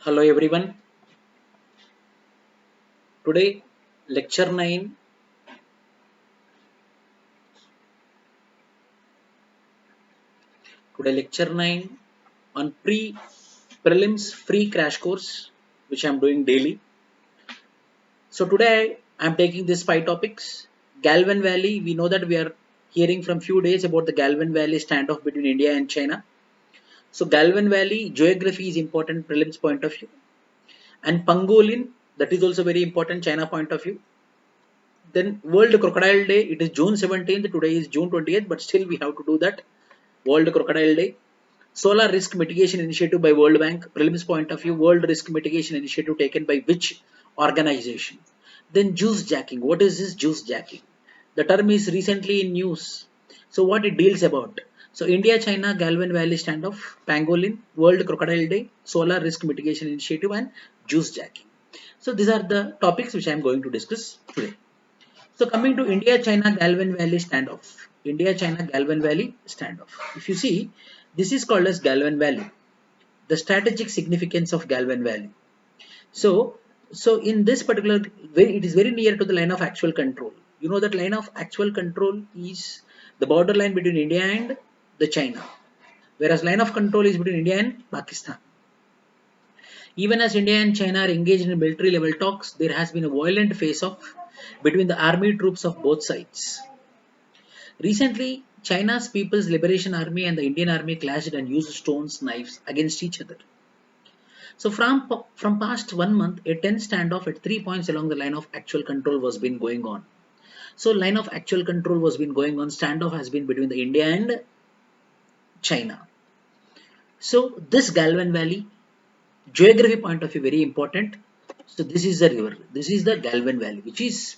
Hello everyone. Today lecture 9. Today lecture 9 on prelims free crash course which I am doing daily. So today I am taking these 5 topics. Galvan Valley, we know that we are hearing from few days about the Galvan Valley standoff between India and China. So Galvan Valley geography is important prelims point of view, and Pangolin, that is also very important China point of view. Then World Crocodile Day, it is June 17th, today is June 20th, but still we have to do that. World Crocodile Day. Solar Risk Mitigation Initiative by World Bank, prelims point of view, World Risk Mitigation Initiative taken by which organization? Then juice jacking. What is this juice jacking? The term is recently in news. So what it deals about? So India, China, Galvan Valley standoff, pangolin, World Crocodile Day, Solar Risk Mitigation Initiative, and juice jacking. So these are the topics which I am going to discuss today. So coming to India China Galvan Valley standoff. India China Galvan Valley standoff. If you see, this is called as Galvan Valley. The strategic significance of Galvan Valley. So, so in this particular, it is very near to the line of actual control. You know that line of actual control is the borderline between India and the China, whereas line of control is between India and Pakistan. Even as India and China are engaged in military level talks, there has been a violent face-off between the army troops of both sides. Recently, China's People's Liberation Army and the Indian Army clashed and used stones, knives against each other. So from past 1 month, a tense standoff at 3 points along the line of actual control was been going on. So line of actual control was been going on. Standoff has been between the India and China. So this Galvan Valley, geography point of view, very important. So this is the river. This is the Galvan Valley, which is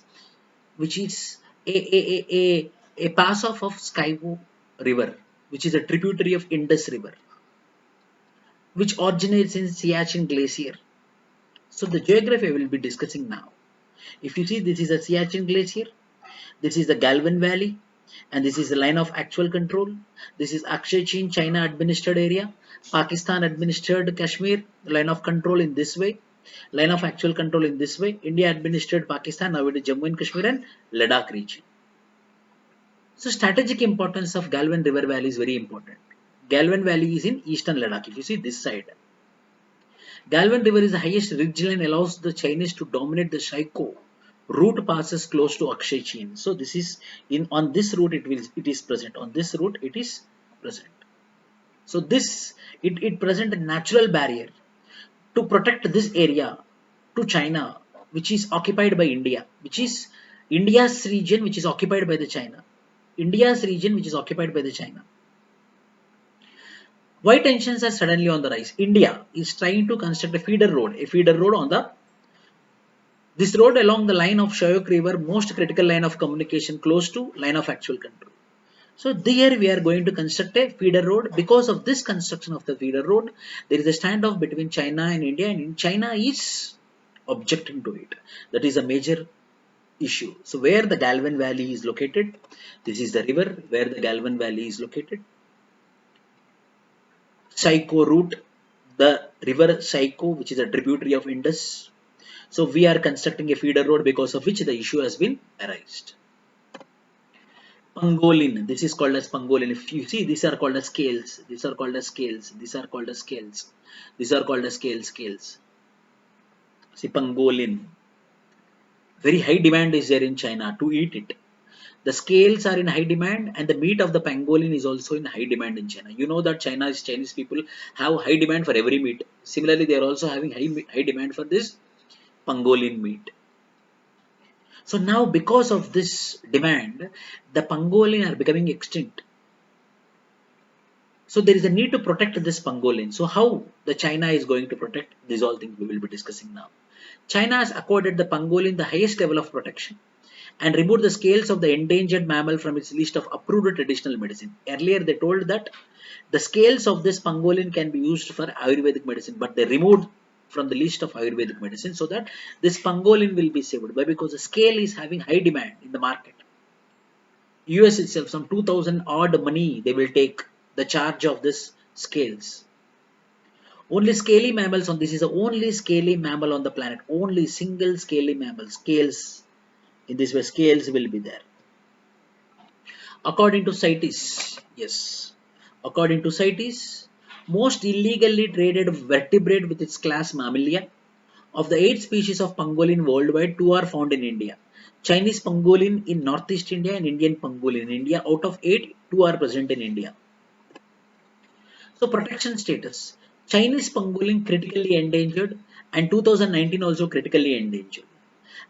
a pass off of Skywo River, which is a tributary of Indus River, which originates in Siachen Glacier. So the geography I will be discussing now. If you see, this is a Siachen Glacier, this is the Galvan Valley, and this is the line of actual control. This is Akshay Chin China administered area, Pakistan administered Kashmir, line of control in this way, line of actual control in this way, India administered Pakistan, now it is Jammu and Kashmir and Ladakh region. So strategic importance of Galvan River Valley is very important. Galvan Valley is in eastern Ladakh. If you see this side, Galvan River is the highest ridgeline, allows the Chinese to dominate the Shaiko. Route passes close to Akshay Chin. So this is in on this route it is present. On this route it is present. So this it present a natural barrier to protect this area to China, which is occupied by India, which is India's region, which is occupied by the China. India's region, which is occupied by the China. Why tensions are suddenly on the rise? India is trying to construct a feeder road on the this road along the line of Shyok River, most critical line of communication close to line of actual control. So there we are going to construct a feeder road. Because of this construction of the feeder road, there is a standoff between China and India, and China is objecting to it. That is a major issue. So where the Galvan Valley is located, this is the river where the Galvan Valley is located. Saiko route, the river Saiko, which is a tributary of Indus. So we are constructing a feeder road because of which the issue has been arised. Pangolin, this is called as pangolin. If you see, these are called as scales. These are called as scales. These are called as scales. These are called as scales. See, pangolin. Very high demand is there in China to eat it. The scales are in high demand, and the meat of the pangolin is also in high demand in China. You know that Chinese people have high demand for every meat. Similarly, they are also having high demand for this pangolin meat. So now because of this demand, the pangolin are becoming extinct. So there is a need to protect this pangolin. So how the China is going to protect, these all things we will be discussing now. China has accorded the pangolin the highest level of protection and removed the scales of the endangered mammal from its list of approved traditional medicine. Earlier they told that the scales of this pangolin can be used for Ayurvedic medicine, but they removed from the list of Ayurvedic medicine so that this pangolin will be saved. Why? Because the scale is having high demand in the market. US itself, some 2000 odd money they will take the charge of this scales. Only scaly mammals on this is the only scaly mammal on the planet. Only single scaly mammal. Scales. In this way, scales will be there. According to CITES, yes. According to CITES, most illegally traded vertebrate with its class Mammalia. Of the 8 species of pangolin worldwide, 2 are found in India. Chinese pangolin in Northeast India and Indian pangolin in India. Out of 8, 2 are present in India. So protection status. Chinese pangolin critically endangered and 2019 also critically endangered.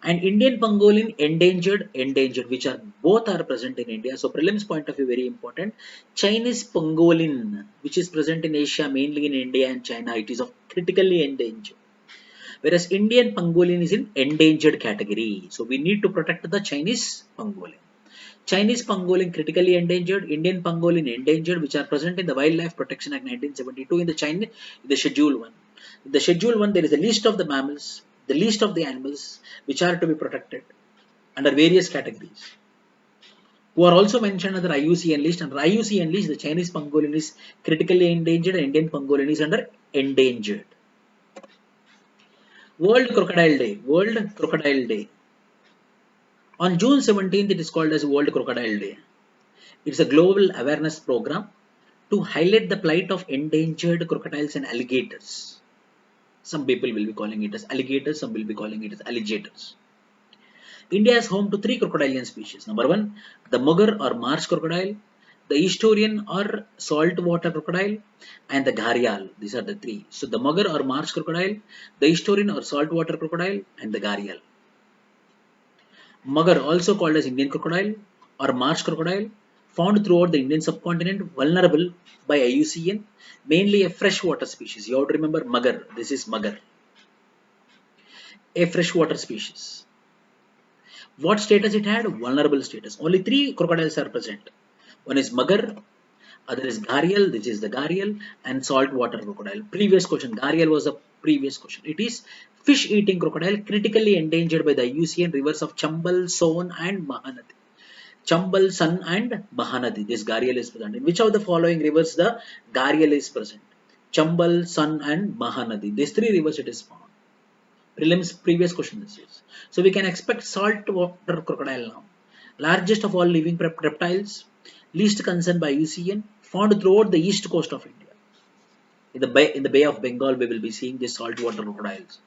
And Indian pangolin endangered, which are both are present in India. So prelims point of view very important. Chinese pangolin, which is present in Asia, mainly in India and China, it is of critically endangered. Whereas Indian pangolin is in endangered category. So we need to protect the Chinese pangolin. Chinese pangolin critically endangered, Indian pangolin endangered, which are present in the Wildlife Protection Act 1972 in the China, in the Schedule 1. In the Schedule 1, there is a list of the mammals, the list of the animals which are to be protected under various categories, who are also mentioned under IUCN list. Under IUCN list, the Chinese pangolin is critically endangered and Indian pangolin is under endangered. World Crocodile Day. World Crocodile Day. On June 17th, it is called as World Crocodile Day. It's a global awareness program to highlight the plight of endangered crocodiles and alligators. Some people will be calling it as alligators, some will be calling it as alligators. India is home to 3 crocodilian species. Number 1, the mugger or marsh crocodile, the estuarian or saltwater crocodile, and the gharial. These are the 3. So the mugger or marsh crocodile, the estuarian or saltwater crocodile, and the gharial. Mugger, also called as Indian crocodile or marsh crocodile, found throughout the Indian subcontinent, vulnerable by IUCN, mainly a freshwater species. You have to remember mugger. This is mugger, a freshwater species. What status it had? Vulnerable status. Only 3 crocodiles are present. One is mugger, other is gharial, this is the gharial, and saltwater crocodile. Previous question, gharial was a previous question. It is fish-eating crocodile, critically endangered by the IUCN rivers of Chambal, Son, and Mahanadi. Chambal, Son, and Mahanadi. This gharial is present. In which of the following rivers the gharial is present? Chambal, Son, and Mahanadi. These 3 rivers it is found. Prelims previous question this is. So we can expect saltwater crocodile now. Largest of all living reptiles, least concerned by IUCN, found throughout the east coast of India. In the Bay of Bengal, we will be seeing these saltwater crocodiles.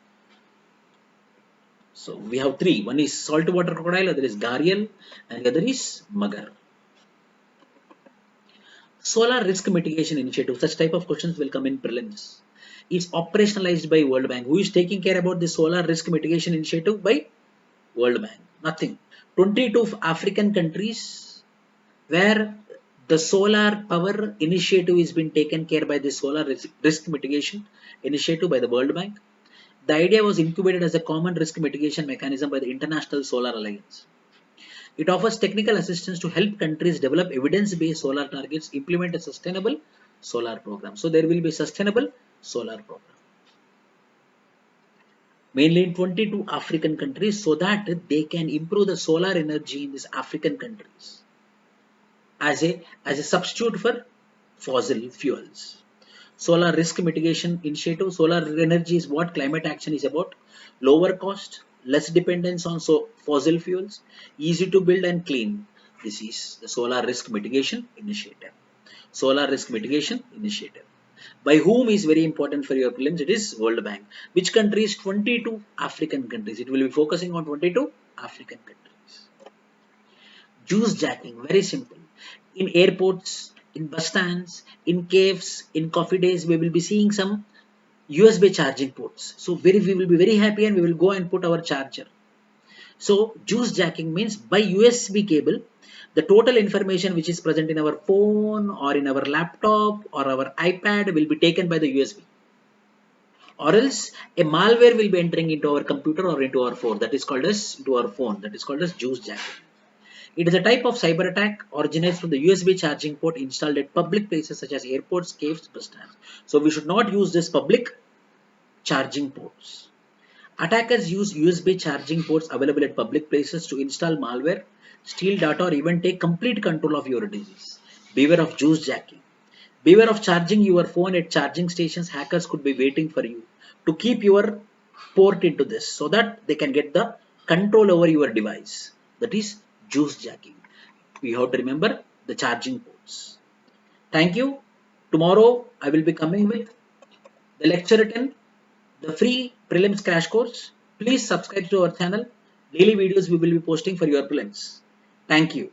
So we have 3. One is saltwater crocodile, other is gharial, and the other is mugger. Solar risk mitigation initiative. Such type of questions will come in prelims. It's operationalized by World Bank. Who is taking care about the solar risk mitigation initiative? By World Bank. Nothing. 22 African countries where the solar power initiative is being taken care by the solar risk mitigation initiative by the World Bank. The idea was incubated as a common risk mitigation mechanism by the International Solar Alliance. It offers technical assistance to help countries develop evidence-based solar targets, implement a sustainable solar program. So there will be sustainable solar program. Mainly in 22 African countries so that they can improve the solar energy in these African countries as a substitute for fossil fuels. Solar risk mitigation initiative. Solar energy is what climate action is about. Lower cost, less dependence on fossil fuels, easy to build and clean. This is the solar risk mitigation initiative. Solar risk mitigation initiative. By whom is very important for your prelims? It is World Bank. Which countries? 22 African countries. It will be focusing on 22 African countries. Juice jacking, very simple. In airports, in bus stands, in caves, in coffee days, we will be seeing some USB charging ports. So we will be very happy and we will go and put our charger. So juice jacking means by USB cable, the total information which is present in our phone or in our laptop or our iPad will be taken by the USB. Or else a malware will be entering into our computer or into our phone. That is called as juice jacking. It is a type of cyber attack originates from the USB charging port installed at public places such as airports, caves, bus stands. So we should not use this public charging ports. Attackers use USB charging ports available at public places to install malware, steal data, or even take complete control of your device. Beware of juice jacking. Beware of charging your phone at charging stations. Hackers could be waiting for you to keep your port into this so that they can get the control over your device. That is juice jacking. We have to remember the charging ports. Thank you. Tomorrow I will be coming with the lecture 10, the free prelims crash course. Please subscribe to our channel. Daily videos we will be posting for your prelims. Thank you.